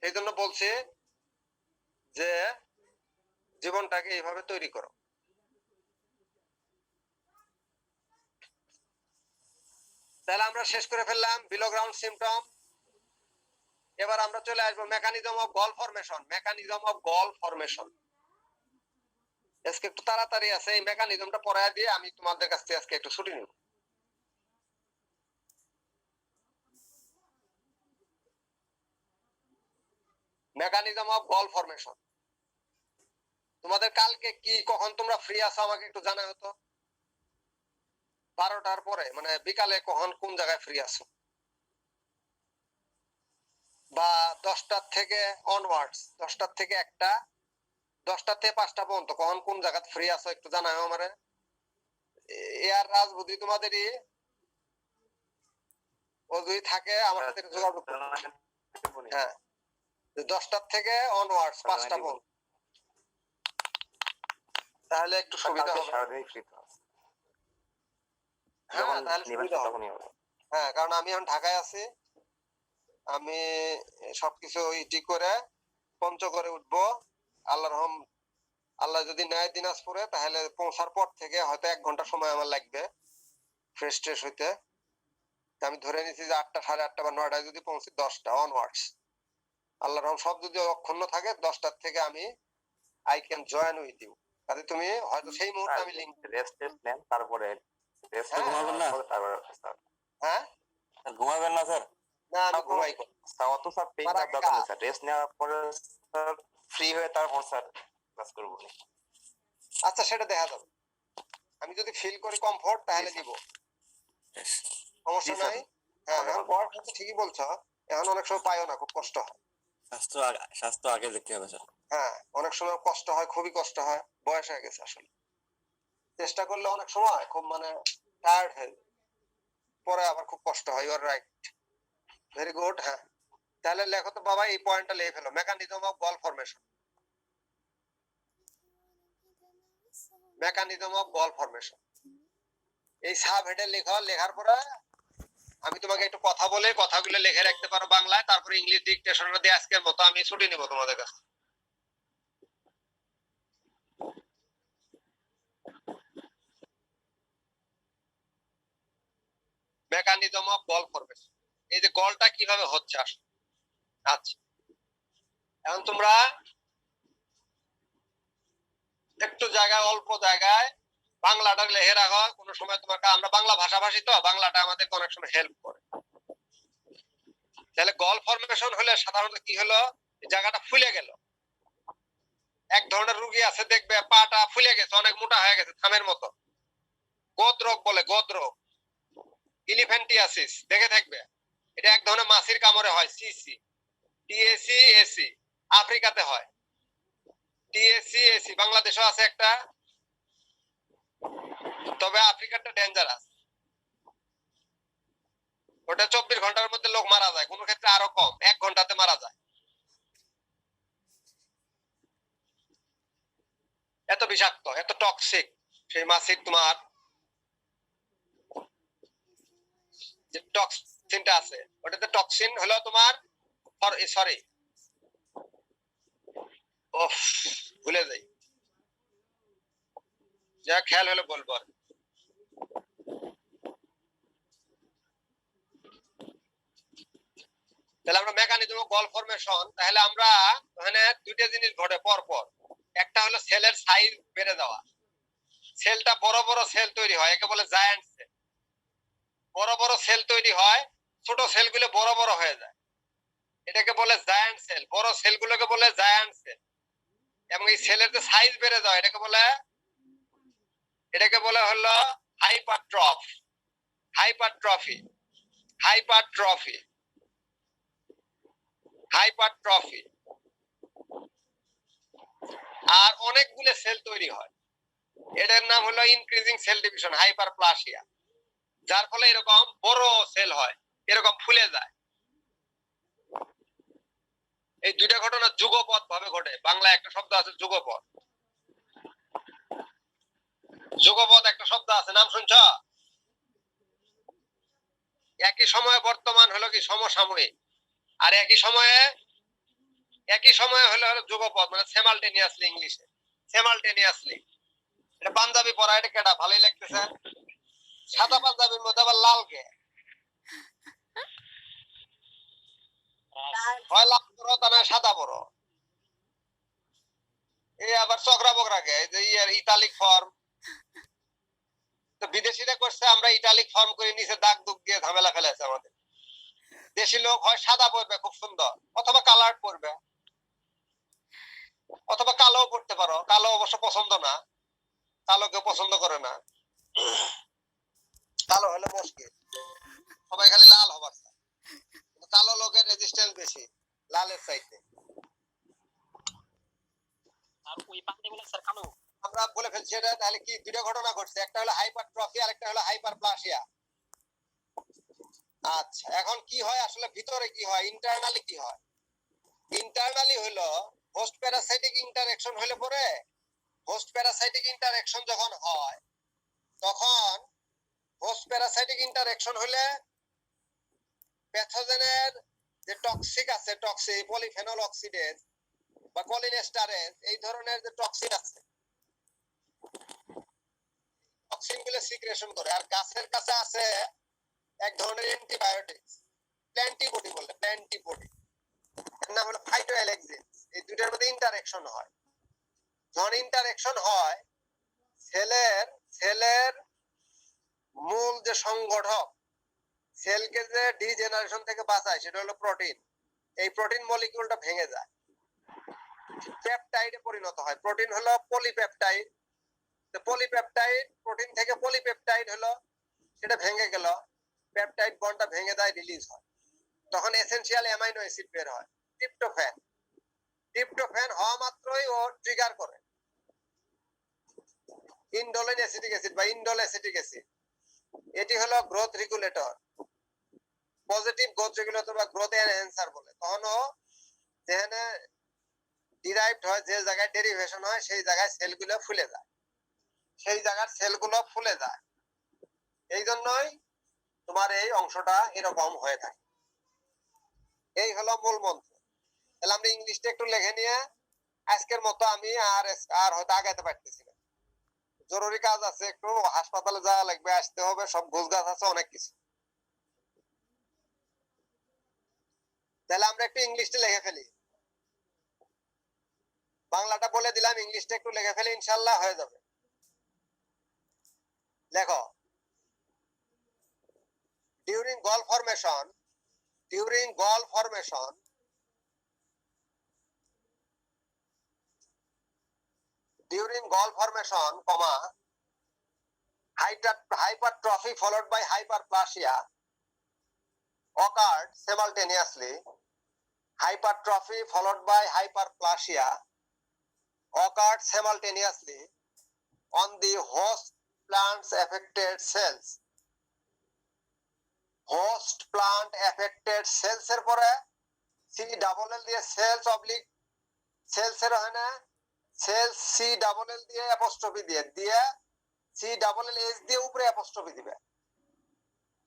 সেই জন্য বলছে যে জীবনটাকে এইভাবে তৈরি করো। তাহলে আমরা শেষ করে ফেললাম বিলো গ্রাউন্ড সিম্পটম। এবার আমরা চলে আসবো mechanism of gall formation. Mechanism of gall formation আজকে একটু তাড়াতাড়ি আছে, এই মেকানিজমটা পড়ায় দিয়ে আমি তোমাদের কাছ থেকে আজকে একটু ছুটি নিব। Mechanism of gall formation. তোমাদের কালকে কি, কখন তোমরা ফ্রি আছো আমাকে একটু জানা হতো। 12টার পরে, মানে বিকালে কখন কোন জায়গায় ফ্রি আছো, বা 10টার থেকে অনওয়ার্ডস, 10টার থেকে 1টা, 10টার থেকে 5টা পর্যন্ত কখন কোন জায়গায় ফ্রি আছো একটু জানাও আমারে। এয়ার রাজবুদ্ধি তোমাদেরই, ও যদি থাকে আমার সাথে যোগাযোগ করবে। হ্যাঁ, 10টার থেকে অনওয়ার্ডস 5টা পর্যন্ত, তাহলে একটু সুবিধা হবে। হ্যাঁ, তাহলে সুবিধা হবে। হ্যাঁ, কারণ আমি এখন ঢাকায় আছি, আমি সবকিছু ইটি করে পঞ্চগড়ে উঠবো। আল্লাহ যদি নেয় দিনাজপুরে, তাহলে পৌঁছার পর থেকে হয়তো 1 ঘন্টা সময় আমার লাগবে ফ্রেশ ট্রেশ হইতে। আমি ধরে নিচ্ছি যে 8টা, 8:30 বা 9টায় যদি পৌঁছি, 10টা অনওয়ার্ডস, আল্লাহর রহম সব যদি অক্ষুণ্ণ থাকে, 10টার থেকে আমি I can join with you. কাজে তুমি হয়তো সেই মুহূর্তে আমি লিংক রেস্ট নেন, তারপরে ঘুমাবেন না? হ্যাঁ, ঘুমাবেন না স্যার? না আমি ঘুমাই। অত স্যার পেইন দরকার নেই স্যার, রেস্ট নেওয়ার পরে স্যার ফ্রি হয়ে তারপর স্যার ক্লাস করবো। আচ্ছা সেটা দেখা যাবে, আমি যদি ফিল করি কমফোর্ট তাহলে জি, দিব, Yes. সমস্যা জি, স্যার। নাই। হ্যাঁ এখন বয়স হচ্ছে ঠিকই বলছো, এখন অনেক সময় পাইও না, খুব কষ্ট হয়। স্বাস্থ্য আগে দেখতে হবে স্যার। হ্যাঁ অনেক সময় কষ্ট হয়, খুবই কষ্ট হয়, বয়স হয়ে গেছে আসলে। চেষ্টা করলে অনেক সময় খুব মানে টায়ার্ড হয়ে যায়। পরে আবার খুব কষ্ট হয়। Your right, very good. হ্যাঁ তাহলে লেখো তো বাবা, এই পয়েন্টটা লিখে ফেলো, mechanism of ball formation. Mechanism of ball formation এই সাব হেডে লেখো। লেখার পরে আমি তোমাকে একটু কথা বলে কথাগুলো লিখে রাখতে পারো বাংলায়, তারপরে ইংলিশ ডিকটেশনটা দিয়ে আজকের মতো আমি ছুটি নিব তোমাদের কাছে। মেকানিজম অফ বল ফরমেশন, এই যে গলটা কিভাবে হচ্ছে আসলে। আচ্ছা এখন তোমরা একটু জায়গায়, অল্প জায়গায় বাংলাটা লিখে রাখো। কোনো সময় তোমাকে, আমরা বাংলা ভাষাভাষী তো, বাংলাটা আমাদের অনেক সময় হেল্প করে। তাহলে গল ফরমেশন হলে সাধারণত কি হলো, জায়গাটা ফুলে গেল। এক ধরনের রোগী আছে দেখবে পাটা ফুলে গেছে, অনেক মোটা হয়ে গেছে থামের মতো, গোদরোগ বলে, গোদরোগ, ইলিফ্যান্টিয়াসিস, দেখে থাকবে। এটা এক ধরনের মাছির কামড়ে হয়, সিসি, টিএসি এসি, আফ্রিকাতে হয় টিএসি এসি, বাংলাদেশেও আছে একটা, তবে আফ্রিকাটা ডেঞ্জারাস। ওটা 24 ঘন্টার মধ্যে লোক মারা যায়, কোন ক্ষেত্রে আরো কম, 1 ঘন্টাতে মারা যায়, এত বিষাক্ত, এত টক্সিক সেই মাছির। তোমার যে টক্সিনটা আছে, ওটাতে টক্সিন হলো তোমার, সরি ওফ ভুলে যাই, যা খেয়াল হলে বলবো আর। তাহলে আমরা মেকানিজম অফ বল ফরমেশন, তাহলে আমরা ওখানে দুইটা জিনিস ঘটে পর পর। একটা হলো সেলের সাইজ বেড়ে যাওয়া, সেলটা বড় বড় সেল তৈরি হয়, একে বলে জায়ান্ট সেল। বড় বড় সেল তৈরি হয়, ছোট সেলগুলো বড় বড় হয়ে যায়, এটাকে বলে জায়ান্ট সেল। বড় সেলগুলোকে বলে জায়ান্ট সেল। এবং এই সেলের যে সাইজ বেড়ে যায় এটাকে বলে হলো হাইপারট্রফি, হাইপারট্রফি, হাইপারট্রফি, হাইপারট্রফি। আর অনেকগুলো সেল তৈরি হয়, এটার নাম হলো ইনক্রিজিং সেল ডিভিশন, হাইপারপ্লাসিয়া। যার ফলে এরকম বড় সেল হয়, এরকম ফুলে যায়। এই দুইটা ঘটনা যুগপৎ ভাবে ঘটে। বাংলায় একটা শব্দ আছে যুগপৎ, যুগপৎ একটা শব্দ আছে, নাম শুনছ? একই সময়ে বর্তমান হলো কি সমসাময়িক, আর একই সময়ে হলো যুগপৎ, মানে সিমালটেনিয়াসলি, ইংলিশে সিমালটেনিয়াসলি। এটা পাঞ্জাবি পরা, এটা কেটা ভালোই লাগতেছে, সাদা পাঞ্জাবির মধ্যে আবার লাল কে হয়, লাল পরো তা না সাদা পরো, এই আবার চকরা বকরা কে, এই যে ইতালিক ফর্ম। তো বিদেশিরা করছে, আমরা ইটালিক ফর্ম করে নিচে দাগ দুগ দিয়ে ঝামেলা ফেলেছে আমাদের। দেশি লোক হয় সাদা পরবে খুব সুন্দর, অথবা কালার পরবে, অথবা কালো পড়তে পারো। কালো অবশ্য পছন্দ না, কালো কেউ পছন্দ করে না, কালো হলে মুশকিল, সবাই খালি লাল হবার চায়। কালো লোকের রেজিস্ট্যান্স বেশি লালের চাইতে। আর ওই পাঞ্জাবি স্যার কালো। আমরা বলে ফেলছি এটা। তাহলে কি দুইটা ঘটনা ঘটছে, একটা হলো হাইপারট্রফি আর একটা হলো হাইপারপ্লাসিয়া। আচ্ছা এখন কি হয় আসলে, ভিতরে কি হয়, ইন্টারনালি কি হয়? ইন্টারনালি হলো হোস্ট প্যারাসাইটিক ইন্টারঅ্যাকশন হলে পরে, হোস্ট প্যারাসাইটিক ইন্টারঅ্যাকশন যখন হয়, তখন হোস্ট প্যারাসাইটিক ইন্টারঅ্যাকশন হলে প্যাথোজেনের যে টক্সিক আছে, টক্সিক পলিফেনল অক্সিডেজ বা কলিনেস্টারেজ, এই ধরনের যে টক্সিন আছে, টক্সিন গুলো সিক্রেশন করে। আর গাছের কাছে আছে এক ধরনের অ্যান্টিবায়োটিক্স, প্ল্যান্টিবডি বলে, প্ল্যান্টিবডি, এর নাম হলো ফাইটোঅ্যালেক্সিনস। এই দুটার মধ্যে ইন্টারঅ্যাকশন হয়। যখন ইন্টারঅ্যাকশন হয়, সেলের মূল যে সংগঠক, সেলকে যে ডিজেনারেশন থেকে বাঁচায়, সেটা হলো প্রোটিন। এই প্রোটিন মলিকিউলটা ভেঙে যায়। পেপটাইডে পরিণত হয়। প্রোটিন হলো পলিপেপটাইড। তো পলিপেপটাইড প্রোটিন থেকে পলিপেপটাইড হলো, সেটা ভেঙে গেল, পেপটাইড বন্ডটা ভেঙে দেয়, রিলিজ হয়, তখন এসেনশিয়াল অ্যামাইনো অ্যাসিড বের হয়, ট্রিপ্টোফ্যান। ট্রিপ্টোফ্যান হওয়া মাত্রই ও ট্রিগার করে ইন্ডোলিন অ্যাসিটিক অ্যাসিড বা ইন্ডোল অ্যাসিটিক অ্যাসিড। এটি হলো growth regulator, positive growth regulator বা গ্রোথ এনহ্যান্সার বলে। তখন ও যেখানে ডিরাইভড হয়, যে জায়গায় ডেরিভেশন হয়, সেই জায়গায় সেলগুলো ফুলে যায়, সেই জায়গার সেলগুলো ফুলে যায়। এই জন্যই তোমার এই অংশটা এরকম হয়ে থাকে। এই হলো মূল মন্ত্র। তাহলে আমরা ইংলিশটা একটু লিখে নিয়ে আজকের মতো আমি আর হয়তো আগাইতে পারতেছি না, জরুরি কাজ আছে, একটু হাসপাতালে যাওয়া লাগবে, আসতে হবে, সব গোছগাছ আছে, অনেক কিছু। তাহলে আমরা একটু ইংলিশটা লিখে ফেলি, বাংলাটা বলে দিলাম, ইংলিশটা একটু লিখে ফেলি, ইনশাল্লাহ হয়ে যাবে। লেখো, during gall formation, during gall formation, during gall formation, hypertrophy followed by hyperplasia occurred simultaneously. Hypertrophy followed by hyperplasia occurred simultaneously on the host plant's affected cells. Host plant affected cells এর পরে C double L দিয়ে cells oblique cells এর হয় না, sales C double এল দিয়ে apostrophe দিয়ে C double L S দিয়ে উপরে অ্যাপোস্ট্রফি দিবে।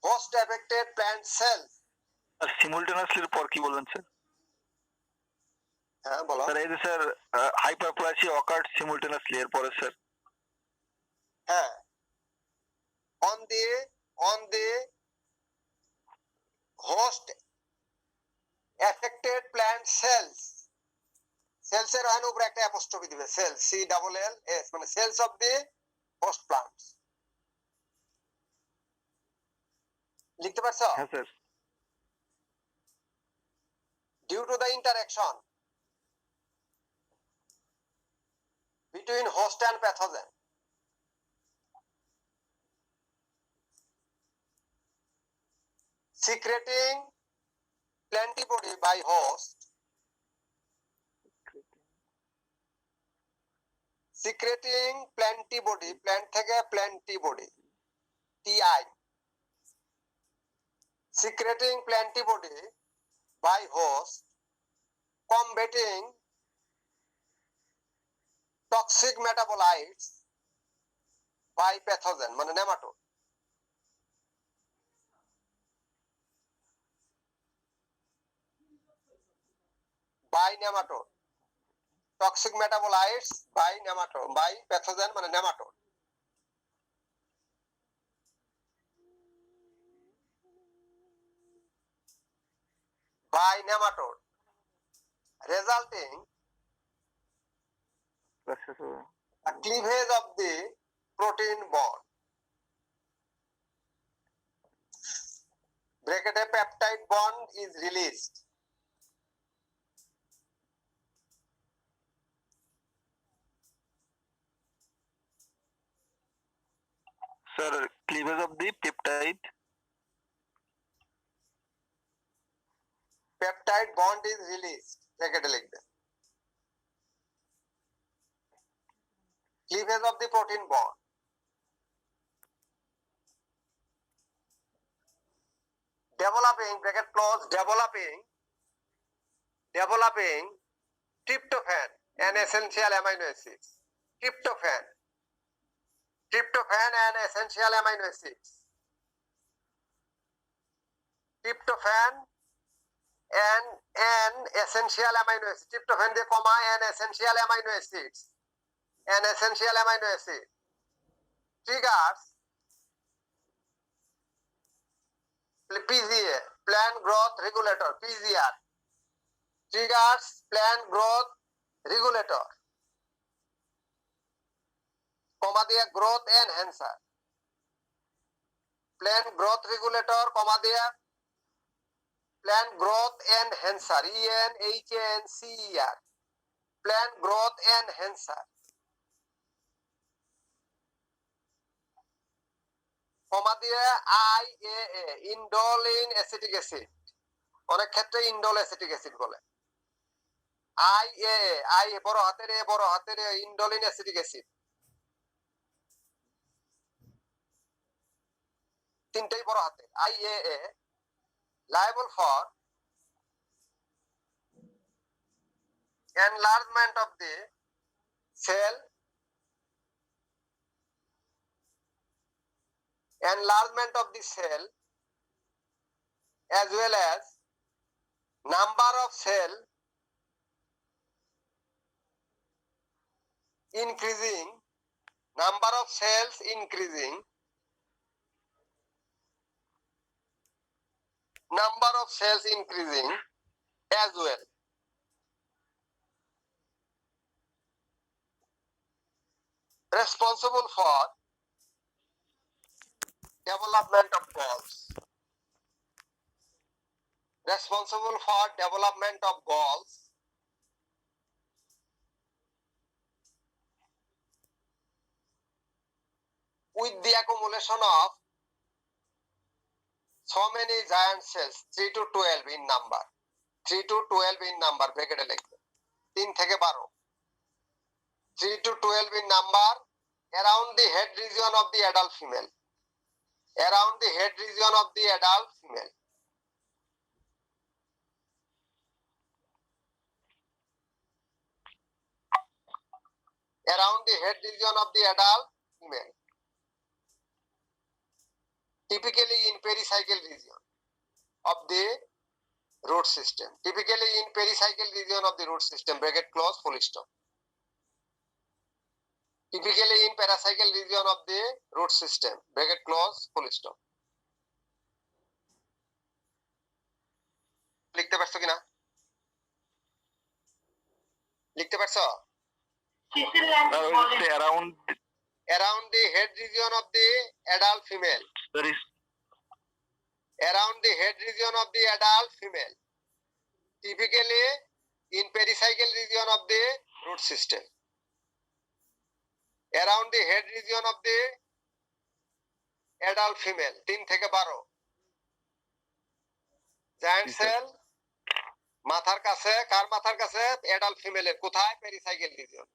Host affected plant cells. আর সিমুলটেনিয়াসলি এর পর কি বলবেন স্যার? হ্যাঁ বলো স্যার। এই যে স্যার হাইপারপ্লাসিয়া অকার্ড সিমুলটেনিয়াসলি এর পরে স্যার? হ্যাঁ, on the host affected plant cells, cells এর হয় উপরে একটা অ্যাপোস্ট্রফি দিবে, cell C double L S, মানে cells of the host plants. লিখতে পারছো? হ্যাঁ sir. Due to the interaction between host and pathogen, secreting plantibody by host, secreting plantibody, plant থেকে plantibody, TI, secreting plantibody by host, combating toxic metabolites by pathogen, মানে nematode. By nematode, toxic metabolites by nematode, by pathogen মানে nematode. By nematode, resulting a cleavage of the protein bond. Bracket a peptide bond is released. Sir, cleavage of the peptide. Peptide bond is released. Bracket e লিখবে। Cleavage of the protein bond. Developing, bracket close, developing tryptophan, an essential amino acid. Tryptophan and essential amino acids. Tryptophan and an essential amino acid. Tryptophan দিয়ে comma an essential amino acids. An essential amino acid triggers PGA, plant growth regulator, PGR, triggers plant growth regulator, comma দিয়ে growth enhancer, plant growth regulator, comma দিয়ে plant growth enhancer, ENHANCER, plant growth enhancer, কমা দিয়ে IAA, ইন্ডোলিন acetic acid, অনেক ক্ষেত্রে indole acetic acid বলে। IAA, I বড় হাতের এ, বড় হাতের এ, ইন্ডোলিন অ্যাসিটিক অ্যাসিড, তিনটাই বড় হাতের। IAA liable for enlargement of the cell, enlargement of the cell as well as number of cell increasing, number of cells increasing, number of cells increasing as well. Responsible for development of galls. Responsible for development of galls. With the accumulation of so many giant cells, 3 to 12 in number, 3 to 12 in number, ব্র্যাকেটে লিখবে 3 থেকে 12, 3 to 12 in number around the head region of the adult female, around the head region of the adult female. Around the head region of the adult female, typically in pericycle region of the root system, typically in pericycle region of the root system, bracket close, full stop. Typically in paracycle region of the root system, bracket close, full stop. লিখতে পারছো কিনা? লিখতে পারছো? around Around the head region of the adult female, there is around the head region of the adult female, typically in pericycle region of the root system, around the head region of the adult female, 3 থেকে 12, giant cell মাথার কাছে, কার মাথার কাছে? adult female এর কোথায়? pericycle region,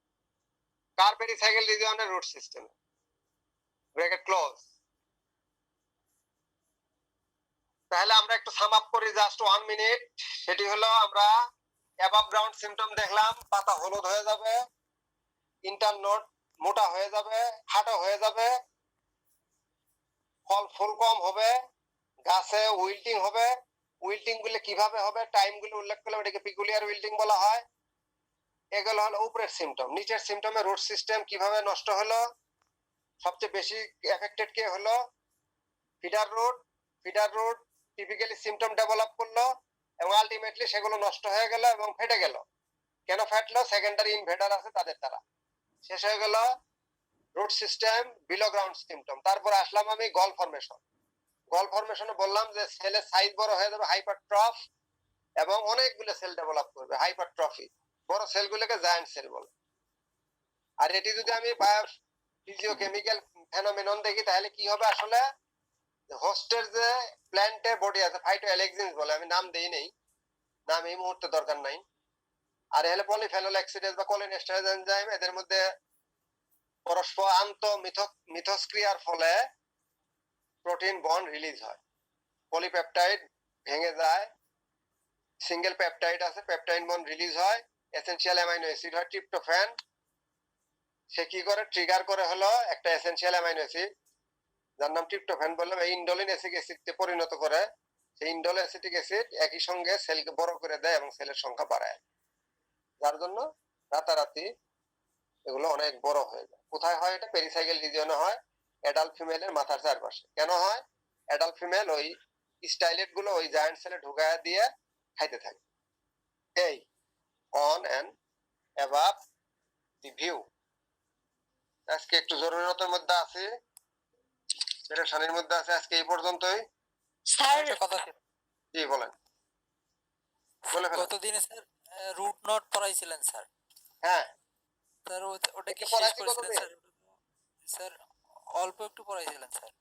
কার pericycle region এর root system, bracket close. তাহলে আমরা একটু সাম আপ করি জাস্ট 1 মিনিট। সেটি হলো আমরা অ্যাবাভ গ্রাউন্ড সিম্পটম দেখলাম, পাতা হলুদ হয়ে যাবে, ইন্টারনোড মোটা হয়ে যাবে, খাটো হয়ে যাবে, ফল ফুল কম হবে, গাছে উইল্টিং হবে। উইল্টিং গুলো কিভাবে হবে, টাইম গুলো উল্লেখ করলে এটাকে পিকুলিয়ার উইল্টিং বলা হয়। এগুলো হলো উপরের সিম্পটম। নিচের সিম্পটমে রুট সিস্টেম কিভাবে নষ্ট হলো, সবচেয়ে বেশি এফেক্টেড কে হলো? Feeder root. Feeder root typically symptom develop করলো এবং আলটিমেটলি সেগুলো নষ্ট হয়ে গেল এবং ফেটে গেল। কেন ফাটলো? সেকেন্ডারি ইনভেডার আছে তাদের দ্বারা। শেষ হয়ে গেল root system, below ground symptom. তারপরে আসলাম আমি গল ফরমেশন। গল ফরমেশনে বললাম যে সেলের সাইজ বড় হয়ে যাবে, হাইপারট্রফ, এবং অনেকগুলো সেল ডেভেলপ করবে, হাইপারট্রফি। বড় সেলগুলোকে জায়ান্ট সেল বলে। আর এটি যদি আমি ফিজিওকেমিক্যাল ফেনোমেনন দেখি তাহলে কি হবে? আসলে হোস্টের যে প্ল্যান্টে বডি আছে, ফাইটো অ্যালেক্সিনস বলে, আমি নাম দেই নেই, নাম এই মুহূর্তে দরকার নাই। আর হলে পলিফেনল অক্সিডেজ বা কোলিনেস্টারেজ এনজাইম, এদের মধ্যে পরস্পর আন্ত মিথস্ক্রিয়ার ফলে প্রোটিন বন্ড রিলিজ হয়, পলিপেপটাইড ভেঙে যায়, সিঙ্গেল পেপটাইড আছে, পেপটাইড বন্ড রিলিজ হয়, এসেনশিয়াল অ্যামাইনো অ্যাসিড হয় ট্রিপ্টোফ্যান। সে কি করে? ট্রিগার করে হলো একটা এসেনশিয়াল অ্যামাইনো অ্যাসিড যার নাম ট্রিপ্টোফ্যান বললাম, এই ইন্ডোলিন অ্যাসিটিক অ্যাসিডে পরিণত করে। সেই ইন্ডোল অ্যাসিটিক অ্যাসিড একই সঙ্গে সেলকে বড় করে দেয় এবং সেলের সংখ্যা বাড়ায়, যার জন্য রাতারাতি এগুলো অনেক বড় হয়ে যায়। কোথায় হয় এটা? পেরিসাইকেল রিজিয়নে হয়, অ্যাডাল্ট ফিমেলের মাথার চারপাশে। কেন হয়? অ্যাডাল্ট ফিমেল ওই স্টাইলেট গুলো ওই জায়ান্ট সেলে ঢুকায় দিয়ে খাইতে থাকে। এই on and above the view. আজকে একটু জরুরতের মধ্যে আছে, পেরেশানির মধ্যে আছে, আজকে এই পর্যন্তই। স্যার জি বলেন, বলে ফেলেন। গতদিনে স্যার রুট নট পড়াইছিলেন স্যার, হ্যাঁ স্যার ওটা কি একটু শেষ পড়াইছি করেছিলেন কতদিন? স্যার? স্যার অল্প একটু পড়াইছিলেন স্যার।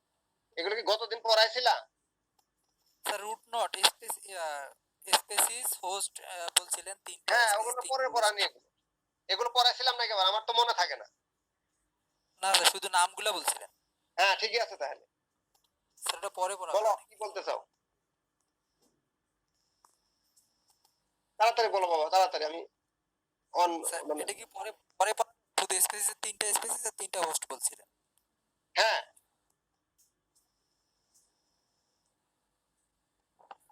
এগুলো কি গতদিন পড়াইছিলা? Sir root knot species host বলছিলেন তিনটা হ্যাঁ species, ওগুলো তিন পরে host। পড়ানি এগুলো পড়াইছিলাম নাকি আবার? আমার তো মনে থাকে না। না স্যার শুধু নামগুলো বলছিলেন। হ্যাঁ ঠিকই আছে তাহলে। স্যার ওটা পরে বলো পড়াবেন। কি বলতে চাও? তাড়াতাড়ি বলো বাবা, তাড়াতাড়ি। আমি অন স্যার মানে এটা কি পরে পরে পড়াবেন? শুধু স্পেসিসের তিনটা স্পেসিস আর তিনটা হোস্ট বলছিলেন। হ্যাঁ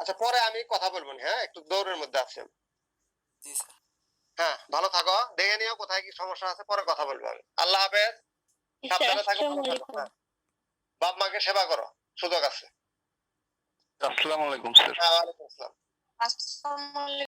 আচ্ছা পরে আমি কথা বলবো না, হ্যাঁ একটু দৌড়ের মধ্যে আছি আমি। জি স্যার। হ্যাঁ ভালো থাকো, দেখে নিও কোথায় কি সমস্যা আছে, পরে কথা বলবো আমি। আল্লাহ হাফেজ, সাবধানে থাকো, ভালো থাকো। হ্যাঁ। বাপ মাকে সেবা করো, সুযোগ আছে। আসসালামু আলাইকুম স্যার। হ্যাঁ ওয়ালাইকুম আসসালাম। আসসালামু